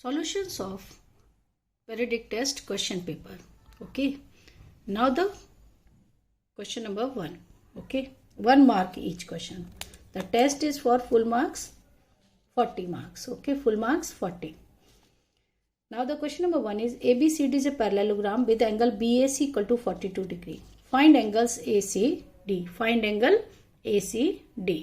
Solutions of periodic test question paper. Okay. Now the question number 1. Okay. 1 mark each question. The test is for full marks 40 marks. Okay. Full marks 40. Now the question number 1 is ABCD is a parallelogram with angle BAC equal to 42 degree. Find angles ACD. Find angle ACD.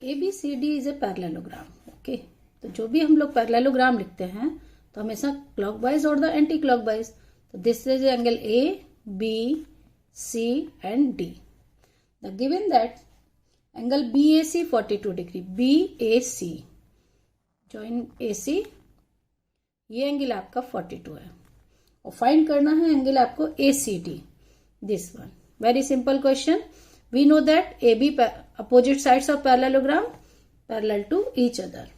ABCD is a parallelogram. Okay. तो जो भी हम लोग parallelogram लिखते हैं तो हमेशा clockwise और द एंटी क्लॉकवाइज. तो this is angle A B C and D. The given that angle B A C 42 degree. B A C join A C, ये एंगल आपका 42 है और फाइंड करना है एंगल आपको A C D. This one very simple question. We know that A B opposite sides of parallelogram parallel to each other.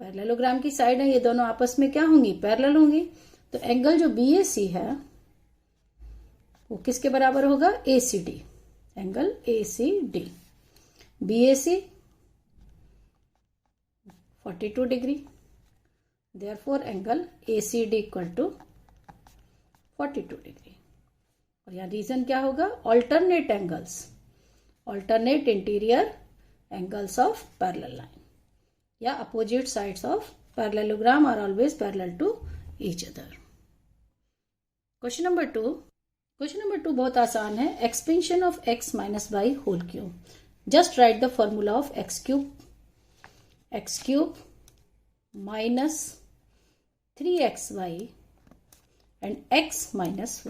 Parallelogram की side है, ये दोनों आपस में क्या होंगी, पैरेलल होंगी. तो एंगल जो बी ए सी है वो किसके बराबर होगा, A C D. Angle A C D. B A C 42 degree. Therefore angle A C D equal to 42 degree. और यहाँ रीजन क्या होगा, alternate angles, alternate interior angles of parallel line या opposite sides of parallelogram are always parallel to each other. Question number 2. Question number 2 बहुत आसान है. Expansion of X minus Y whole cube. Just write the formula of x cube minus 3xy and x minus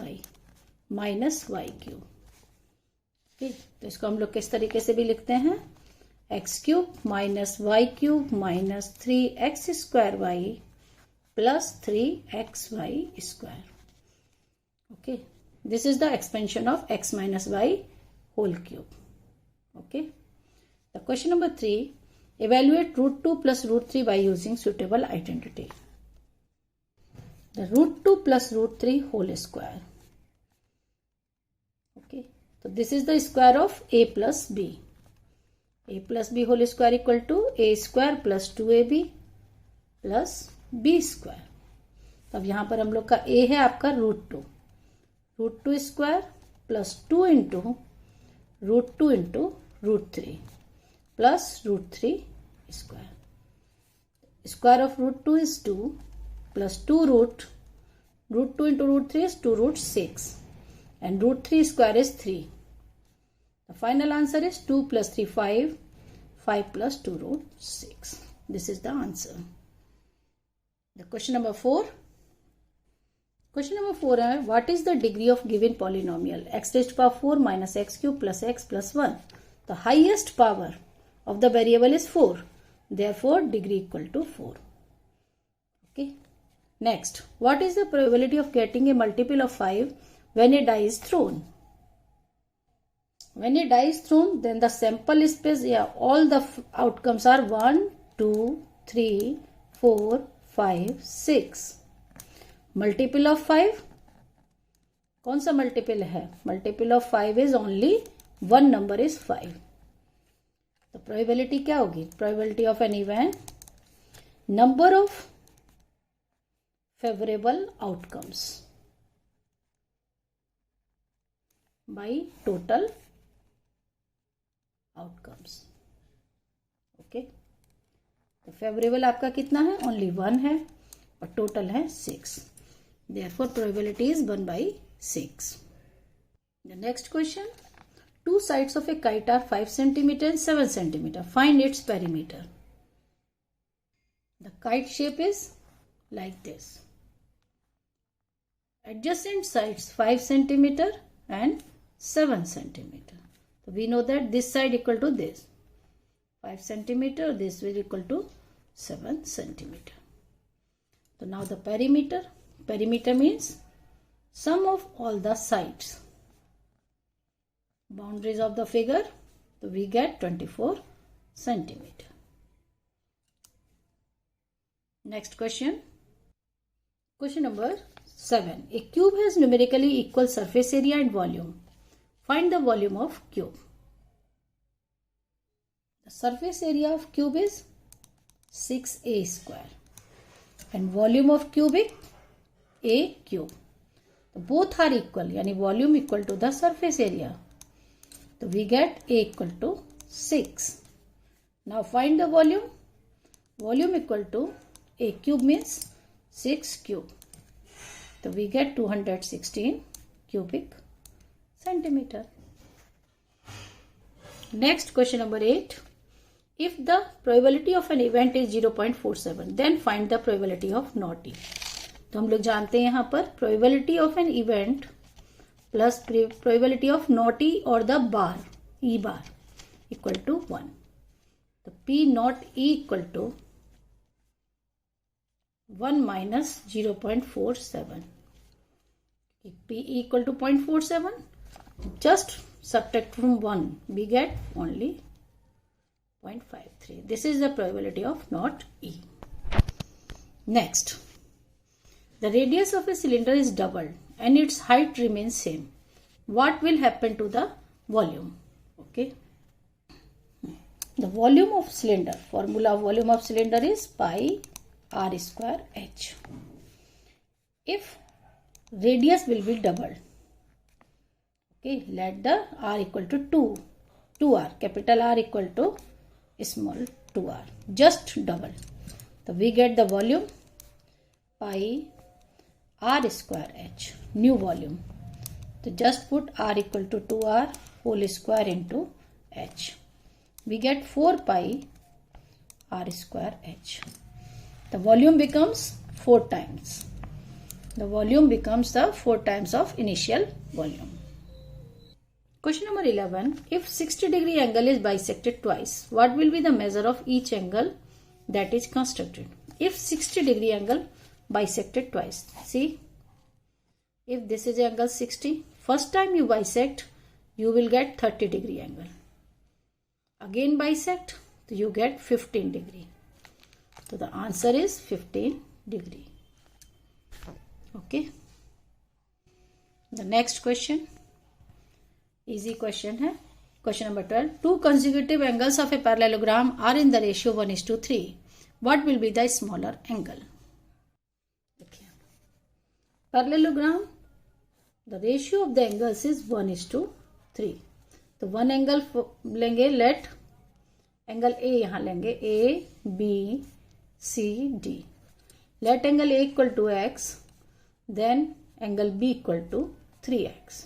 y cube. ठीक, तो इसको हम लोग किस तरीके से भी लिखते हैं, x cube minus y cube minus 3x square y plus 3xy square. Okay, this is the expansion of x minus Y whole cube. Okay, the question number 3. evaluate root 2 plus root 3 by using suitable identity. The root 2 plus root 3 whole square. Okay, so this is the square of a plus b. a plus b whole square equal to a square plus 2ab plus b square. अब यहां पर हम लोग का a है आपका root two square plus 2 into root 3 plus root 3 square. Square of root 2 is 2 plus 2 root 2 into root 3 is 2 root 6 and root 3 square is 3. The final answer is 2 plus 3 5 plus 2 root 6. This is the answer. The question number 4. Question number 4 है, what is the degree of given polynomial x raised to power 4 minus x cube plus x plus 1? The highest power of the variable is 4. Therefore, degree equal to 4. Okay. Next, what is the probability of getting a multiple of 5 when a die is thrown? When a die is thrown, then the sample space, all the outcomes are 1, 2, 3, 4, 5, 6. Multiple of 5, कौन सा multiple है? Multiple of 5 is only one number is 5. तो probability क्या होगी? Probability of an event, number of favorable outcomes by total outcomes. Okay, तो favourable आपका कितना है, ओनली 1 है और टोटल है 6. Therefore probability is 1/6. The next question. 2 sides of a kite are 5 centimeter and 7 centimeter. Find its perimeter. The kite shape is like this. Adjacent sides 5 centimeter and 7 centimeter. So we know that this side equal to this 5 centimeter, this will equal to 7 centimeter. So now the perimeter. Perimeter means sum of all the sides. Boundaries of the figure. So we get 24 centimeter. Next question. Question number 7. A cube has numerically equal surface area and volume. Find the volume of cube. The surface area of cube is 6a square. and volume of cubic a cube. So both are equal, यानी volume equal to the surface area. So we get a equal to 6. Now find the volume. Volume equal to a cube means 6 cube. So we get 216 cubic centimeter. Next, question number 8. If the probability of an event is 0.47, then find the probability of not E. तो हम लोग जानते हैं यहाँ पर probability of an event plus probability of not E or the bar, E bar, equal to 1. तो P not E equal to 1 minus 0.47. P equal to 0.47. Just subtract from 1. We get only 0.53. This is the probability of not E. Next. The radius of a cylinder is doubled and its height remains same. What will happen to the volume? Okay. The volume of cylinder, formula of volume of cylinder is pi r square h. If radius will be doubled, okay, let the r equal to 2r, capital R equal to small 2r, just double. So we get the volume pi r square h, new volume. So just put r equal to 2r whole square into h. We get 4 pi r square h. The volume becomes 4 times. The volume becomes the 4 times of initial volume. Question number 11. If 60 degree angle is bisected twice, what will be the measure of each angle that is constructed? If 60 degree angle bisected twice. See, if this is angle 60, first time you bisect, you will get 30 degree angle. Again bisect, so you get 15 degree. So the answer is 15 degree. Okay. The next question, easy question hai. Question number 12. Two consecutive angles of a parallelogram are in the ratio 1:3. What will be the smaller angle? Okay. Parallelogram, the ratio of the angles is 1:3. तो one angle लेंगे, let angle A यहां लेंगे, A B C D. Let angle A equal to x, then angle B equal to 3x.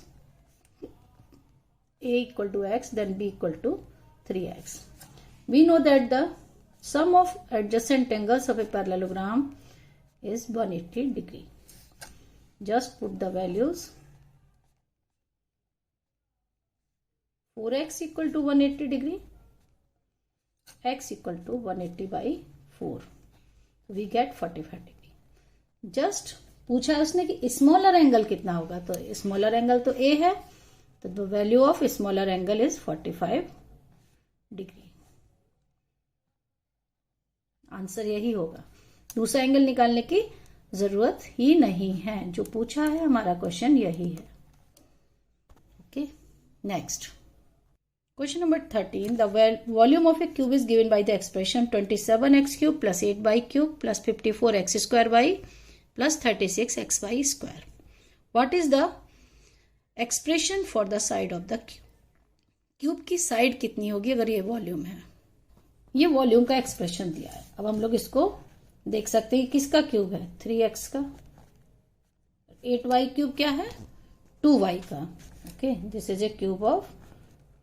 a equal to x, then b equal to 3x. We know that the sum of adjacent angles of a parallelogram is 180 degree. Just put the values. 4x equal to 180 degree, x equal to 180 by 4. We get 45 degree. Just पूछा है उसने कि smaller angle कितना होगा, तो smaller angle तो a है, तो the value of smaller angle is 45 degree. Answer यही होगा. दूसरा एंगल निकालने की जरूरत ही नहीं है, जो पूछा है हमारा क्वेश्चन यही है. Okay. Next, question number 13. The volume of a cube is given by the expression 27x cube plus 8y cube plus 54x square y plus 36xy square. What is the expression for the side of the cube? Cube की side कितनी होगी अगर ये volume है? ये volume का expression दिया है. अब हम लोग इसको देख सकते हैं किसका क्यूब है, 3x का. 8y क्यूब क्या है, 2y का. Okay, this is a cube of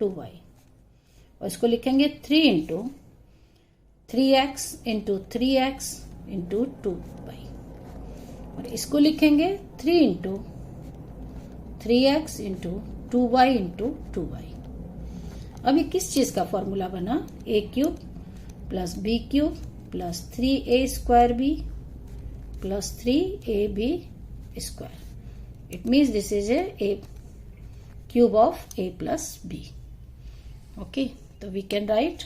2y. और इसको लिखेंगे 3 into 3x into 3x into 2y. और इसको लिखेंगे 3 into 3x into 2y into 2y. अब ये किस चीज का फॉर्मूला बना, a cube plus b cube plus 3a square b plus 3ab square. It means this is a cube of a plus b. Okay, तो we can write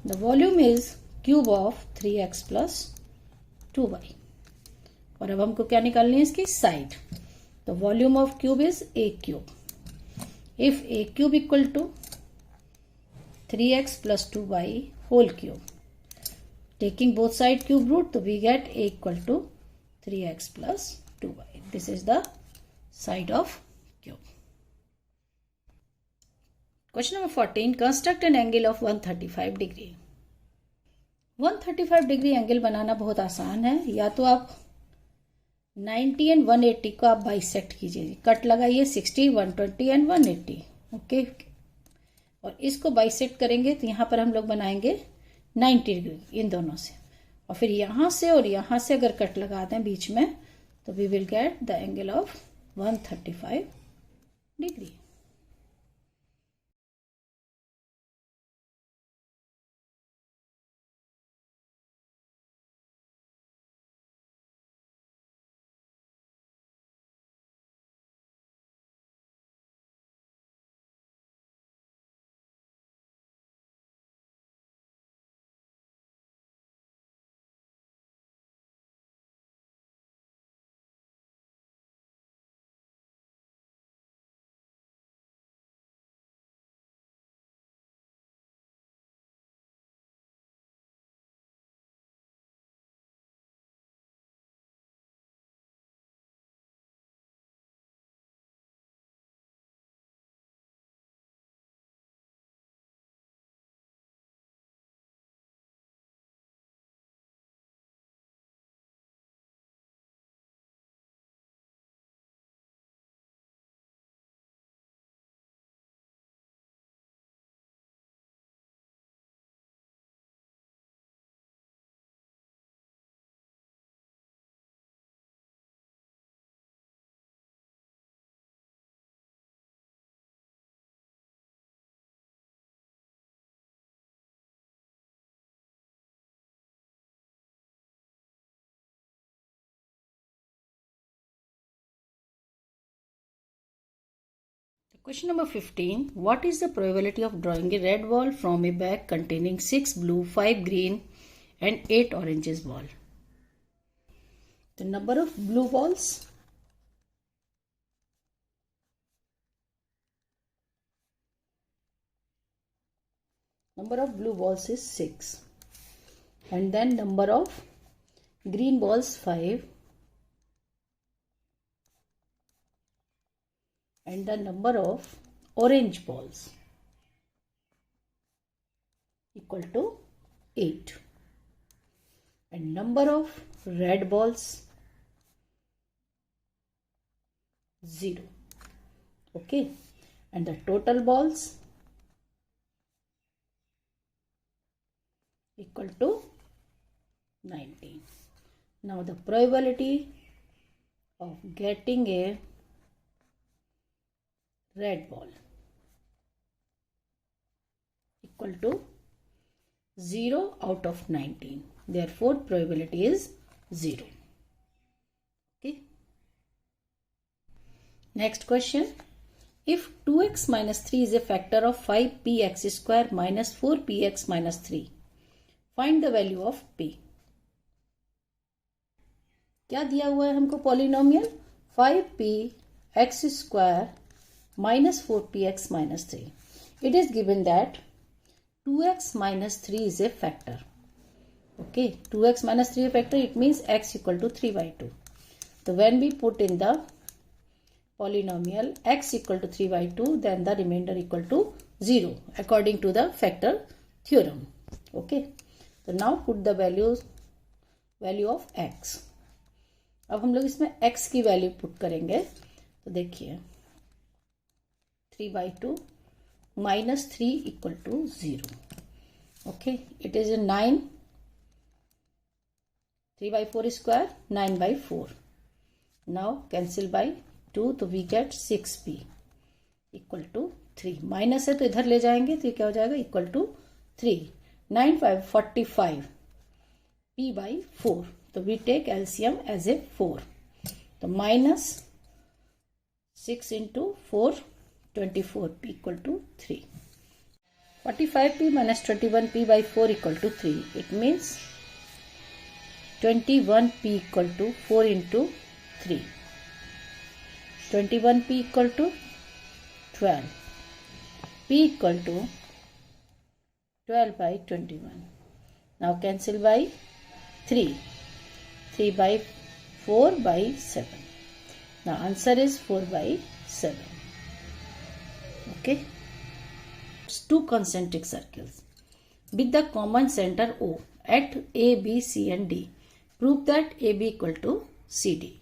the volume is cube of 3x plus 2y. और अब हमको क्या निकालनी है, इसकी side. The volume of cube is a cube. If a cube equal to 3x plus 2y whole cube taking both side cube root, so we get a equal to 3x plus 2y. This is the side of cube. Question number 14. Construct an angle of 135 degree. 135 degree angle बनाना बहुत आसान है. या तो आप 90 and 180 को आप bisect कीजिए. Cut लगाइए 60, 120 एंड 180. ओके, और इसको बाइसेक्ट करेंगे तो यहाँ पर हम लोग बनाएंगे 90 डिग्री इन दोनों से. और फिर यहाँ से और यहाँ से अगर कट लगा दें बीच में, तो we will get the angle of 135 degree. Question number 15. What is the probability of drawing a red ball from a bag containing 6 blue, 5 green and 8 oranges ball? The number of blue balls. Number of blue balls is 6. And then number of green balls 5. And the number of orange balls equal to 8. And number of red balls 0. Okay. And the total balls equal to 19. Now the probability of getting a red ball equal to 0 out of 19. Therefore, probability is 0. Okay. Next question. If 2x minus 3 is a factor of 5px square minus 4px minus 3, find the value of p. क्या दिया हुआ है हमको polynomial? 5px square minus 4px minus 3. It is given that 2x minus 3 is a factor. Okay, 2x minus 3 is a factor, it means x equal to 3 by 2. So when we put in the polynomial x equal to 3 by 2, then the remainder equal to 0 according to the factor theorem. Okay, so now put the value of x. अब हम लोग इसमें x की value put करेंगे. तो देखिए 3 by 2 minus 3 equal to 0. Okay, it is a 9. 3 by 4 square, 9 by 4. Now cancel by 2, तो we get 6p equal to 3. Minus है तो इधर ले जाएंगे तो ये क्या हो जाएगा? Equal to 3. 9 5 45 p by 4. तो we take LCM as a 4. तो minus 6 into 4 24p equal to 3. 45p minus 21p by 4 equal to 3. It means 21p equal to 4 into 3. 21p equal to 12. p equal to 12 by 21. Now cancel by 3, 3 by 4 by 7. The answer is 4 by 7. Okay. It's two concentric circles with the common center O at A, B, C and D. Prove that AB equal to CD.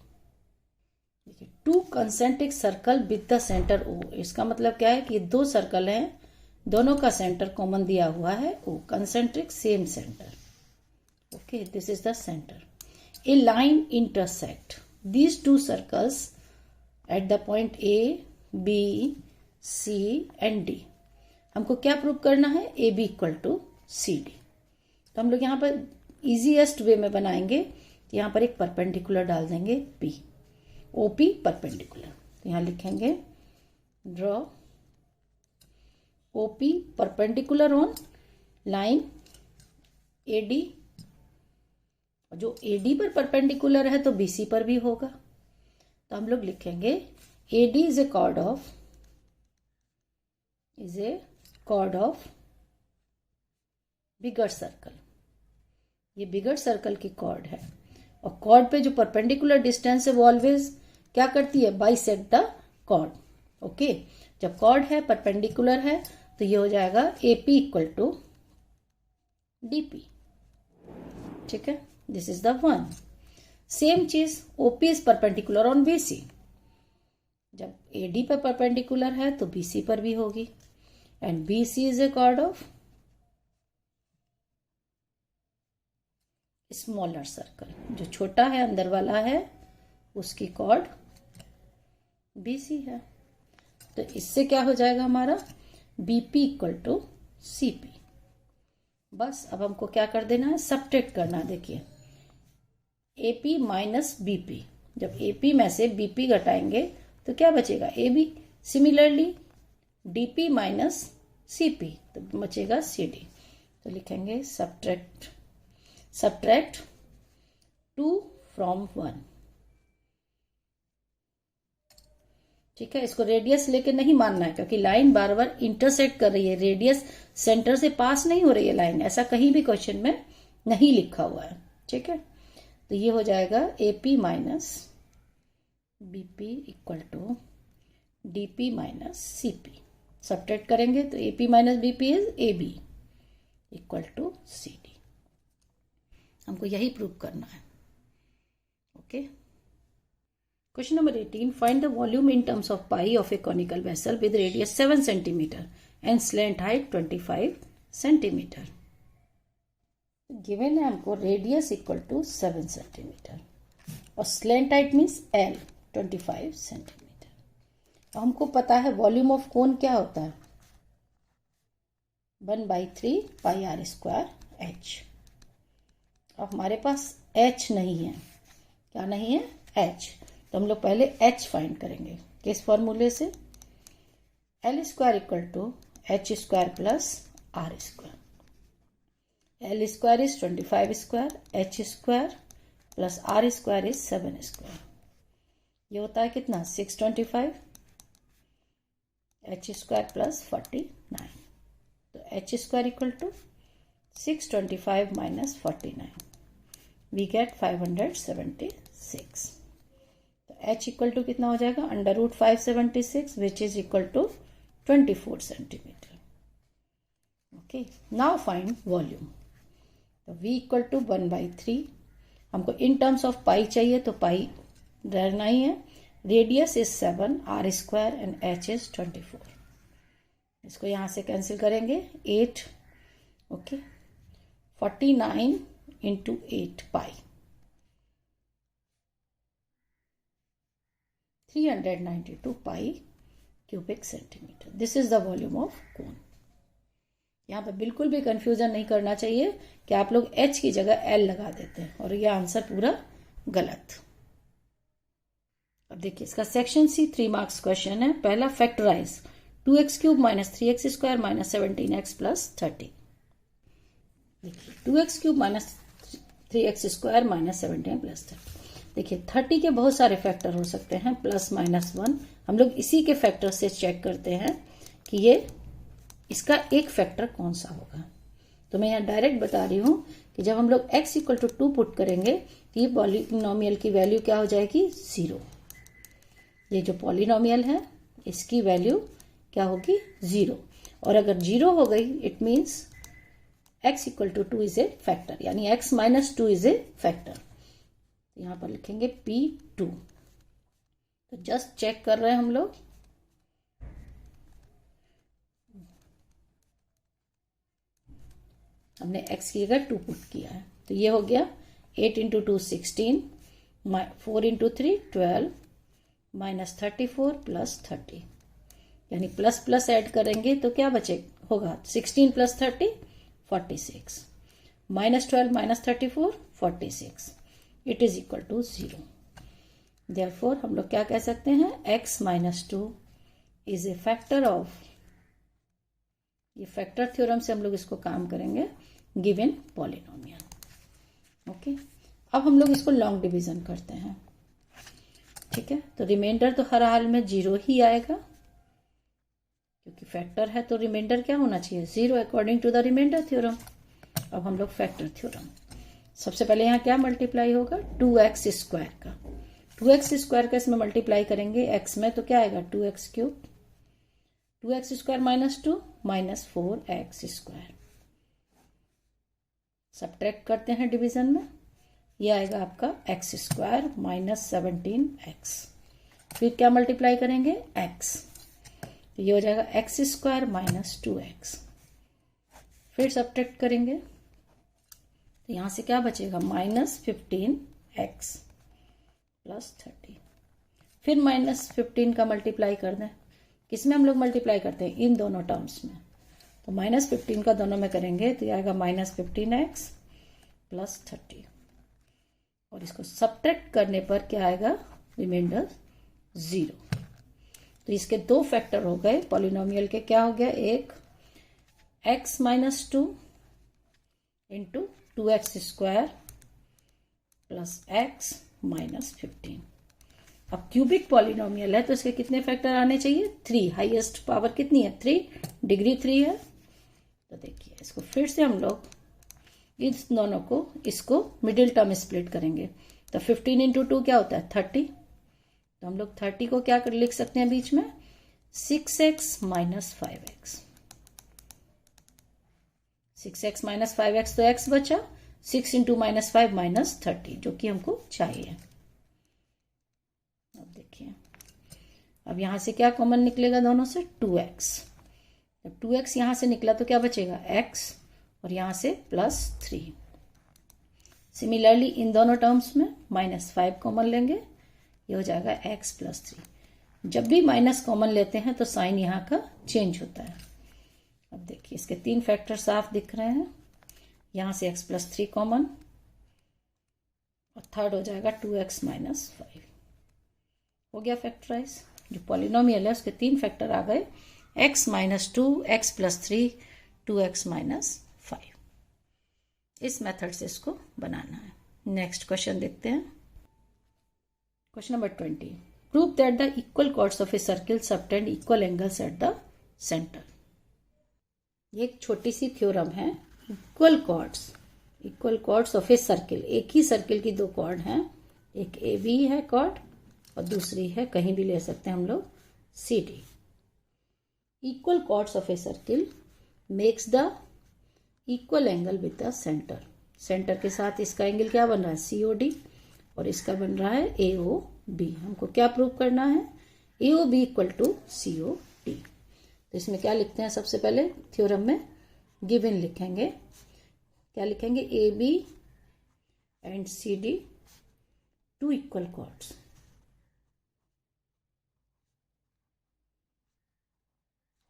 Two concentric circle with the centre O. इसका मतलब क्या है कि दो circle हैं, दोनों का centre common दिया हुआ है O. Concentric same centre. Okay, this is the centre. A line intersect these two circles at the point A, B, C and D. हमको क्या प्रूव करना है? AB equal to CD. तो हम लोग यहाँ पर इजीएस्ट वे में बनाएंगे. यहाँ पर एक परपेंडिकुलर डाल देंगे P, OP परपेंडिकुलर. तो यहाँ लिखेंगे draw OP perpendicular on line AD. जो AD पर परपेंडिकुलर है तो BC पर भी होगा. तो हम लोग लिखेंगे AD is a chord of bigger circle. ये बिगर सर्कल की कॉर्ड है और कॉर्ड पे जो परपेंडिकुलर डिस्टेंस है वो ऑलवेज क्या करती है? Bisect the chord. ओके, जब कॉर्ड है परपेंडिकुलर है तो ये हो जाएगा AP इक्वल टू DP. ठीक है, this is the one. Same चीज OP is perpendicular on BC. जब AD पर परपेंडिकुलर है तो BC पर भी होगी. And BC is a chord of smaller circle. जो छोटा है अंदर वाला है उसकी कॉर्ड BC है. तो इससे क्या हो जाएगा हमारा? BP equal to CP. बस अब हमको क्या कर देना है? सब्ट्रैक्ट करना है. देखिए AP माइनस BP. जब AP में से BP घटाएंगे तो क्या बचेगा? AB. Similarly DP minus CP तो बचेगा CD. तो लिखेंगे सब्ट्रैक्ट 2 फ्रॉम 1. ठीक है, इसको रेडियस लेके नहीं मानना है क्योंकि लाइन बार बार इंटरसेक्ट कर रही है. रेडियस सेंटर से पास नहीं हो रही है लाइन. ऐसा कहीं भी क्वेश्चन में नहीं लिखा हुआ है. ठीक है, तो ये हो जाएगा AP minus BP equal to DP minus CP. Subtract करेंगे तो AP minus BP is AB equal to CD. हमको यही प्रूव करना है. Okay, question number 18. Find the volume in terms of pi of a conical vessel with radius 7 centimetre and slant height 25 centimetre. Given है हमको radius equal to 7 centimetre और slant height means L 25 centimetre. हमको पता है volume of cone क्या होता है? 1/3 पाई r square H. अब हमारे पास H नहीं है. क्या नहीं है? H. तो हम लोग पहले H फाइंड करेंगे. किस फॉर्मूले से? L square equal to H square plus R square. L square is 25 square, H square plus R square is 7 square. ये होता है कितना? 625. H square plus 49. तो H square equal to 625 minus 49. We get 576. तो H इक्वल टू कितना हो जाएगा? √576 which is equal to 24 centimetre. Okay, now find volume. तो V इक्वल टू 1/3. हमको इन टर्म्स ऑफ पाई चाहिए तो पाई रहना ही है. Radius is 7, R square and H is 24. इसको यहां से कैंसिल करेंगे. 8. Okay, 49 into 8 pi 392 pi cubic centimetre. This is the volume of cone. यहाँ पर बिल्कुल भी कंफ्यूजन नहीं करना चाहिए कि आप लोग H की जगह L लगा देते हैं और ये आंसर पूरा गलत. अब देखिए इसका सेक्शन C 3 मार्क्स क्वेश्चन है. पहला factorise 2x cube minus 3x square minus 17x plus 30. देखिए 2x cube minus 3x square minus 17 plus 30. देखिए 30 के बहुत सारे फैक्टर हो सकते हैं, प्लस माइनस 1. हम लोग इसी के फैक्टर से चेक करते हैं कि ये इसका एक फैक्टर कौन सा होगा. तो मैं यहाँ डायरेक्ट बता रही हूँ कि जब हम लोग x इक्वल टू 2 पुट करेंगे तो ये पॉलिनोमियल की वैल्यू क्या हो जाएगी, 0। ये जो पॉलिनोमियल है इसकी वैल्यू क्या होगी, 0। और अगर 0 हो गई it means x equal to 2 is a factor, यानी x minus 2 is a factor. यहाँ पर लिखेंगे P2। तो जस्ट चेक कर रहे हैं हम लोग, हमने x की जगह 2 पुट किया है। तो ये हो गया 8 इंटू 2 16, 4 इंटू 3 12, माइनस 34 प्लस 30, यानी प्लस प्लस ऐड करेंगे तो क्या बचे होगा, 16 plus 30 46, minus 12 minus 34 46, it is equal to 0। Therefore हम लोग क्या कह सकते हैं, x minus 2 is a factor of, ये फैक्टर थ्योरम से हम लोग इसको काम करेंगे, गिवन पॉलिनोमियल। ओके, अब हम लोग इसको लॉन्ग डिवीजन करते हैं। ठीक है, तो रिमाइंडर तो हर हाल में 0 ही आएगा, क्योंकि फैक्टर है तो रिमाइंडर क्या होना चाहिए, 0 according to the remainder theorem. अब हम लोग फैक्टर थ्योरम, सबसे पहले यहाँ क्या मल्टीप्लाई होगा, 2x स्क्वायर का, 2x स्क्वायर का इसमें मल्टीप्लाई करेंगे x में तो क्या आएगा, 2x cube, 2x square minus 2 minus 4x square. Subtract करते हैं डिवीजन में, ये आएगा आपका x स्क्वायर माइनस 17x। फिर क्या मल्टीप्लाई करेंगे, x, तो ये हो जाएगा x स्क्वायर माइनस 2x। फिर सब्ट्रैक्ट करेंगे तो यहां से क्या बचेगा, माइनस 15x प्लस 30। फिर माइनस 15 का मल्टीप्लाई कर दें, किसमें हम लोग मल्टीप्लाई करते हैं, इन दोनों टर्म्स में। तो माइनस 15 का दोनों में करेंगे तो ये आएगा माइनस 15x प्लस 30, और इसको सब्ट्रैक्ट करने पर क्या आएगा, रिमाइंडर 0। तो इसके 2 फैक्टर हो गए पॉलिनोमियल के, क्या हो गया, एक x minus 2 into 2x square plus x minus 15। अब क्यूबिक पॉलिनोमियल है तो इसके कितने फैक्टर आने चाहिए, 3। हाईएस्ट पावर कितनी है, 3, डिग्री 3 है। तो देखिए इसको फिर से हम लोग इस दोनों को, इसको मिडिल टर्म स्प्लिट करेंगे। तो 15 इंटू 2 क्या होता है, 30। तो हम लोग 30 को क्या कर लिख सकते हैं बीच में, 6x minus 5x। 6x minus 5x तो x बचा, 6 इंटू माइनस 5 माइनस 30, जो कि हमको चाहिए। अब देखिए, अब यहां से क्या कॉमन निकलेगा दोनों से, 2x। जब 2x यहां से निकला तो क्या बचेगा, x, और यहां से प्लस 3। सिमिलरली इन दोनों टर्म्स में माइनस 5 कॉमन लेंगे, ये हो जाएगा x प्लस 3। जब भी माइनस कॉमन लेते हैं तो साइन यहाँ का चेंज होता है। अब देखिए इसके 3 फैक्टर साफ दिख रहे हैं, यहां से x प्लस 3 कॉमन, और थर्ड हो जाएगा 2x माइनस 5। हो गया फैक्टराइज। जो पॉलिनोमियल है उसके 3 फैक्टर आ गए, x minus 2, x plus 3, 2x minus 5। इस मेथड से इसको बनाना है। नेक्स्ट क्वेश्चन देखते हैं, question number 20। Prove that the equal chords of a circle subtend equal angles at the centre. ये एक छोटी सी थ्योरम है, equal chords of a circle. एक ही सर्किल की 2 कॉर्ड हैं, एक ए बी है कॉर्ड और दूसरी है, कहीं भी ले सकते हैं हम लोग, C D. Equal chords of a circle makes the equal angle with the centre. Centre के साथ इसका एंगल क्या बन रहा है, COD, और इसका बन रहा है AOB। हमको क्या प्रूव करना है, AOB इक्वल टू COD। तो इसमें क्या लिखते हैं, सबसे पहले थ्योरम में गिवन लिखेंगे, क्या लिखेंगे, AB and CD 2 equal chords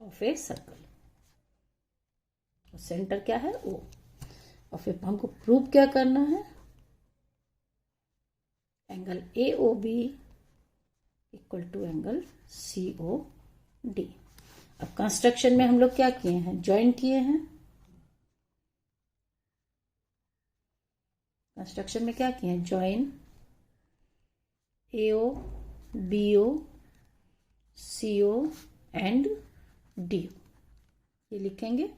of a circle, centre क्या है O। और फिर हमको प्रूव क्या करना है, angle AOB equal to angle COD। अब कंस्ट्रक्शन में हम लोग क्या किए हैं, ज्वाइन किए हैं। कंस्ट्रक्शन में क्या किए हैं, join AO, BO, CO and DO, ये लिखेंगे।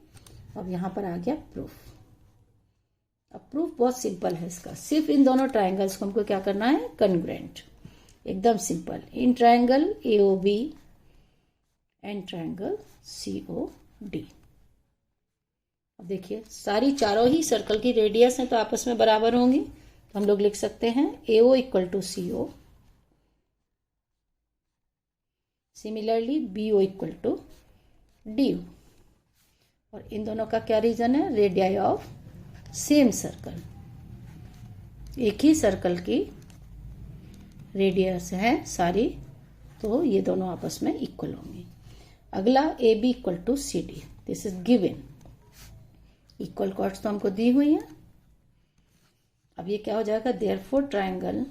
अब यहां पर आ गया प्रूफ। अब प्रूफ बहुत सिंपल है इसका, सिर्फ इन दोनों ट्राइंगल्स को हमको क्या करना है, कन्ग्रुएंट, एकदम simple. In triangle AOB and triangle COD। अब देखिए सारी चारों ही सर्कल की रेडियस हैं तो आपस में बराबर होंगी, तो हम लोग लिख सकते हैं AO equal to CO, similarly BO equal to DO। और इन दोनों का क्या रीजन है, रेडियाई ऑफ सेम सर्कल, एक ही सर्कल की रेडियस है सारी, तो ये दोनों आपस में इक्वल होंगी। अगला AB equal to CD, this is given, equal chords तो हमको दी हुई है। अब ये क्या हो जाएगा, therefore triangle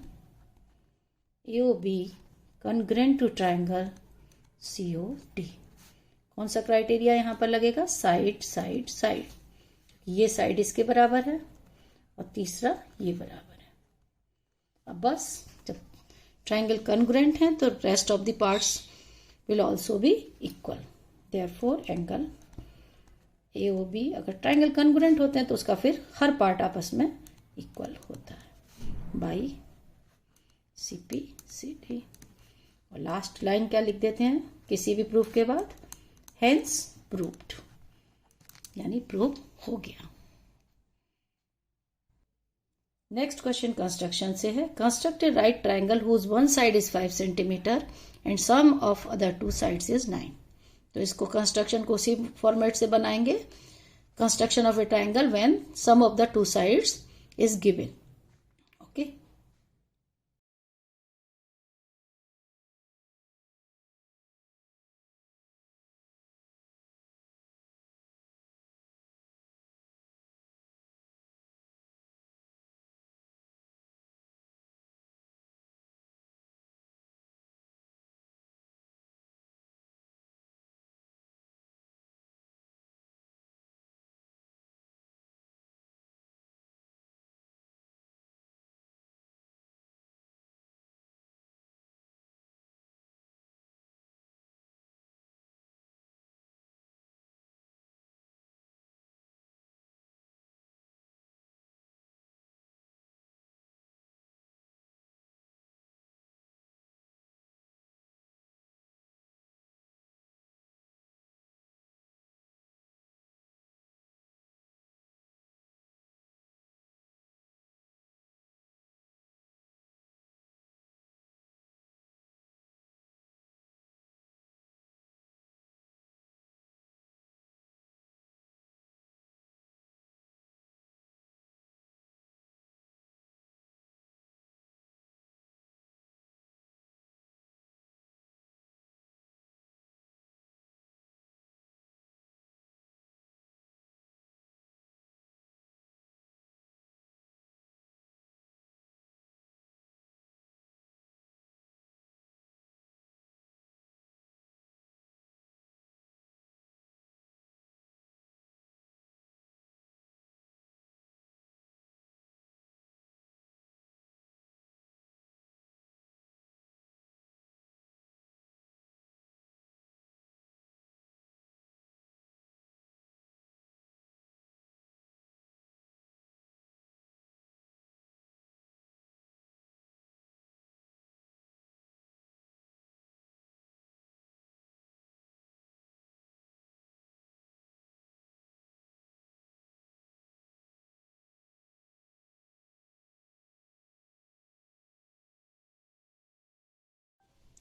AOB congruent to triangle COD। कौन सा क्राइटेरिया यहां पर लगेगा, साइड साइड साइड, ये साइड इसके बराबर है और तीसरा ये बराबर है। अब बस जब ट्राइंगल कॉन्ग्रुएंट है तो rest of the parts will also be equal, therefore angle AOB, अगर ट्राइंगल कॉन्ग्रुएंट होते हैं तो उसका फिर हर पार्ट आपस में इक्वल होता है बाई CP CD। और लास्ट लाइन क्या लिख देते हैं किसी भी प्रूफ के बाद, हेंस प्रूव्ड, यानी प्रूव हो गया। नेक्स्ट क्वेश्चन कंस्ट्रक्शन से है, construct a right triangle whose one side is 5 centimetre and sum of other 2 sides is 9। तो इसको कंस्ट्रक्शन को उसी फॉर्मेट से बनाएंगे, construction of a triangle when sum of the 2 sides is given. Okay,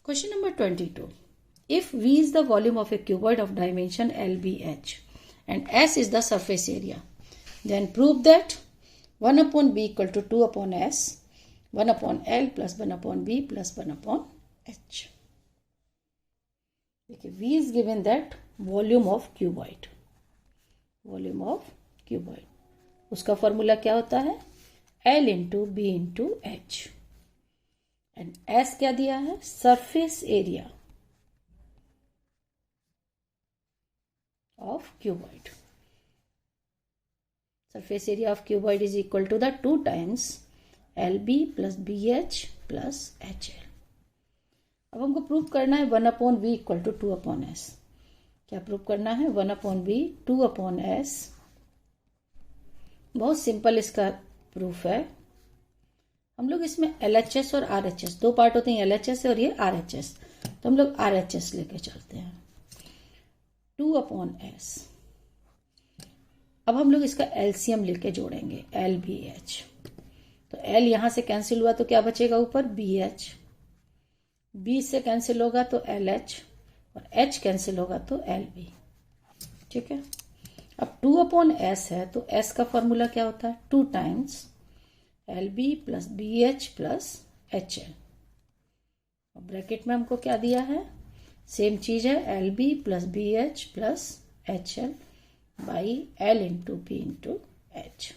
question number 22. If V is the volume of a cuboid of dimension LBH and S is the surface area, then prove that 1 upon B equal to 2 upon S, 1 upon L plus 1 upon B plus 1 upon H. Okay, V is given that volume of cuboid, volume of cuboid, उसका formula क्या होता है, L into B into H, and S क्या दिया है, surface area of cuboid, surface area of cuboid is equal to the 2 times LB plus BH plus HL। अब हमको prove करना है 1 upon V equal to 2 upon S। क्या prove करना है, 1 upon V 2 upon S बहुत सिंपल इसका proof है। हम लोग इसमें LHS और RHS दो पार्ट होते हैं, LHS और ये RHS, तो हम लोग RHS लेके चलते हैं। 2/S। अब हम लोग इसका LCM लेके जोड़ेंगे, LBH। तो L यहां से कैंसिल हुआ तो क्या बचेगा ऊपर, BH। B से कैंसिल होगा तो LH, और H कैंसिल होगा तो LB। ठीक है। अब 2/S है तो S का फॉर्मूला क्या होता है, 2 times LB plus BH plus HL। और ब्रैकेट में हमको क्या दिया है, सेम चीज है, LB plus BH plus HL by L into B into H।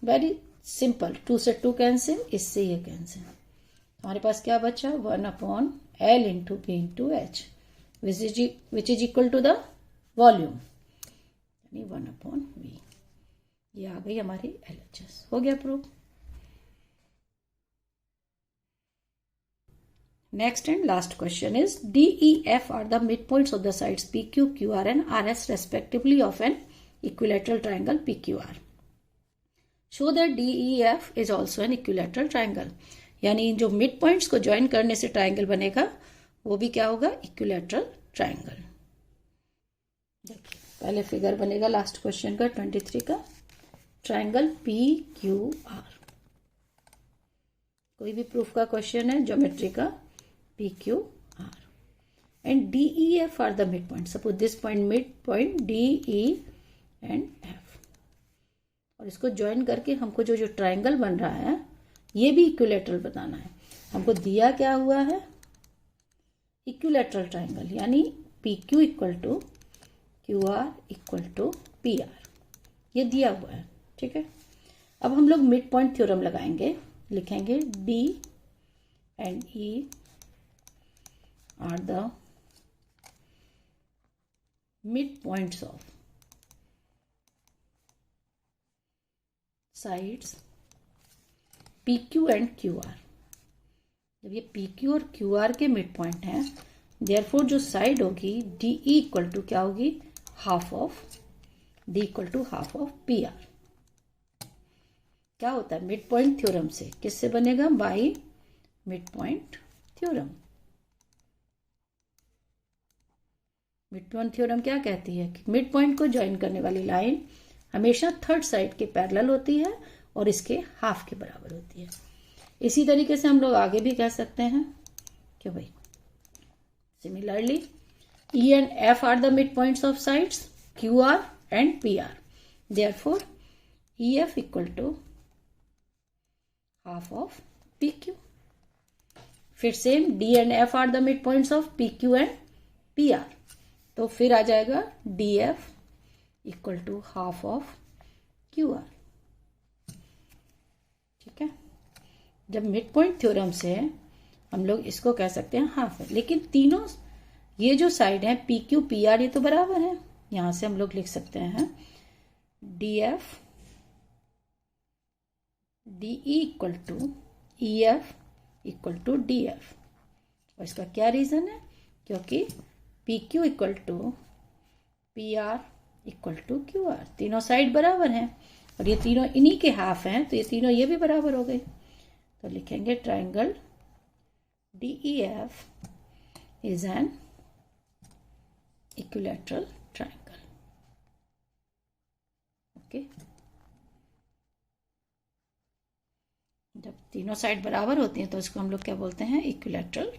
Very simple, 2 से 2 कैंसिल, इससे ये कैंसिल। हमारे पास क्या बचा, 1/L into B into H which is equal to the volume, यानी 1/V। ये आ गई हमारी LHS। हो गया proof. Next and last question is DEF are the mid points of the sides PQ, QR and RS respectively of an equilateral triangle PQR। Show that DEF is also an equilateral triangle. यानी जो mid points को join करने से triangle बनेगा वो भी क्या होगा, इक्विलैटरल ट्राइंगल। देखिए पहले फिगर बनेगा लास्ट क्वेश्चन का 23 का, ट्राइंगल PQR। कोई भी प्रूफ का क्वेश्चन है, ज्योमेट्री का, PQR and DEF are the mid point. Suppose this point mid point DE and F, और इसको ज्वाइन करके हमको जो ट्राइंगल बन रहा है ये भी इक्विलैटरल बनाना है। हमको दिया क्या हुआ है, इक्विलैटरल ट्राइंगल, यानी PQ equal to QR equal to PR, ये दिया हुआ है। ठीक है। अब हम लोग मिड पॉइंट थ्योरम लगाएंगे, लिखेंगे D and E are the mid points of sides PQ and QR। जब ये PQ और QR के मिड पॉइंट हैं, देयरफॉर जो साइड होगी DE इक्वल टू क्या होगी, half of D equal to half of PR। क्या होता है, मिड पॉइंट थ्योरम से किससे बनेगा, by mid point theorem. Mid point theorem क्या कहती है कि मिड पॉइंट को ज्वाइन करने वाली लाइन हमेशा थर्ड साइड के पैरेलल होती है और इसके हाफ के बराबर होती है। इसी तरीके से हम लोग आगे भी कह सकते हैं कि भाई similarly E and F are the midpoints of sides QR and PR. Therefore, EF equal to half of PQ. फिर same D and F are the midpoints of PQ and PR. तो फिर आ जाएगा DF equal to half of QR। ठीक है। जब mid point theorem से हम लोग इसको कह सकते हैं हाफ है, लेकिन तीनों ये जो साइड है PQ PR ये तो बराबर है। यहां से हम लोग लिख सकते हैं DF DE equal to EF equal to DF। और इसका क्या रीजन है, क्योंकि PQ equal to PR equal to QR, तीनों साइड बराबर हैं और ये तीनों इन्हीं के हाफ हैं, तो ये तीनों ये भी बराबर हो गए। तो लिखेंगे triangle DEF is an equilateral triangle. Okay. जब तीनों साइड बराबर होती हैं तो इसको हम लोग क्या बोलते हैं, इक्विलैटरल